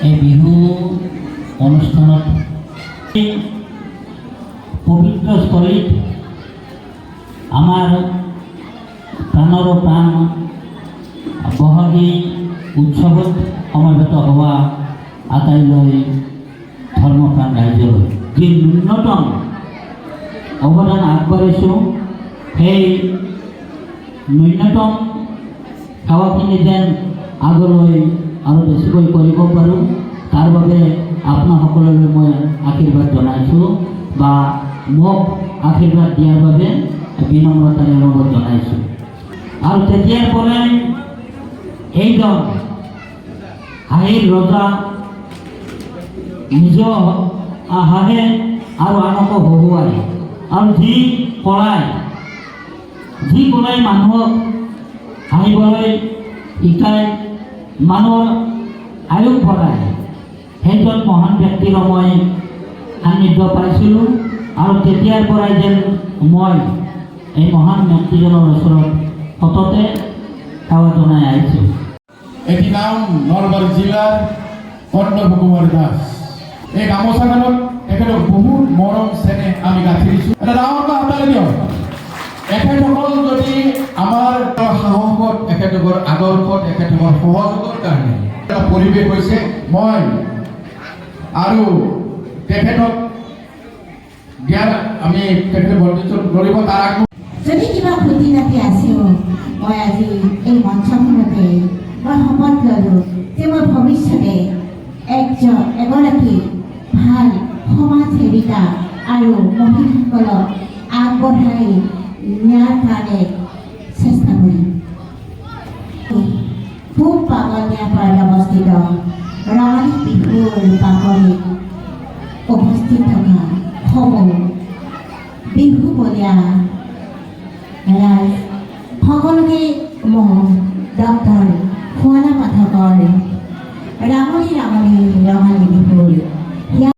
এই বিহু অনুষ্ঠানত পবিত্ৰ স্থলীত আমাৰ প্ৰাণৰ প্ৰাণ বহাগী উৎসৱত সমবেত হোৱা আটাইলৈ ধৰ্মপ্ৰাণ ৰাইজলৈ যি ন্যূনতম অৱদান আগবাঢ়িছোঁ সেই ন্যূনতম সেৱাখিনি যেন আগলৈ আৰু বেছিকৈ কৰিব পাৰোঁ তাৰ বাবে আপোনাসকললৈ মই আশীৰ্বাদ জনাইছোঁ বা মোক আশীৰ্বাদ দিয়াৰ বাবে বিনম্ৰতাৰে অনুৰোধ জনাইছোঁ। আৰু তেতিয়াৰ পৰাই এইজন হাঁহিৰ ৰজা নিজেও হাঁহে আৰু আনকো হহুৱায় আৰু যি কলাই মানুহক হাঁহিবলৈ শিকায় মানুহৰ আয়ুস বঢ়ায় সেইজন মহান ব্যক্তিৰ মই সান্নিধ্য পাইছিলোঁ আৰু তেতিয়াৰ পৰাই যেন মই এই মহান ব্যক্তিজনৰ ওচৰত সততে সেৱা জনাই আহিছোঁ। এটি নাম নলবাৰী জিলাৰ কৰ্ণৱ কুমাৰ দাস। এই গামোচাখনত তেখেতক বহুত মৰম চেনেহ আমি গাঁঠি দিছোঁ। এটা ডাঙৰকৈ হাততালি দিয়ক। এখেতসকল যদি আমাৰ সাহসত এখেতকৰ আদৰ্শত এখেতকৰ সহযোগৰ কাৰণে এটা পৰিৱেশ হৈছে মই আৰু তেখেতক দিয়াৰ আমি তেখেতে বৰ্ধিত কৰিব তাৰ যদি কিবা খুঁটি নাতি আছেও মই আজি এই মঞ্চখনতে মই শপত ল'লোঁ যে মই ভৱিষ্যতে এগৰাকী ভাল সমাজ সেৱিকা আৰু মহিলাসকলক আগবঢ়াই নিয়াৰ কাৰণে চেষ্টা কৰিম। পূব পাগলীয়া পাৰত অৱস্থিত ৰঙালী বিহুৰ পাকৰিত উপস্থিত থকা সমূহ বিহুবলীয়া ৰাইজ সকলোকে মই ডক্টৰ শুৱালা পাঠকৰ ৰামণি ৰঙালী বিহুৰ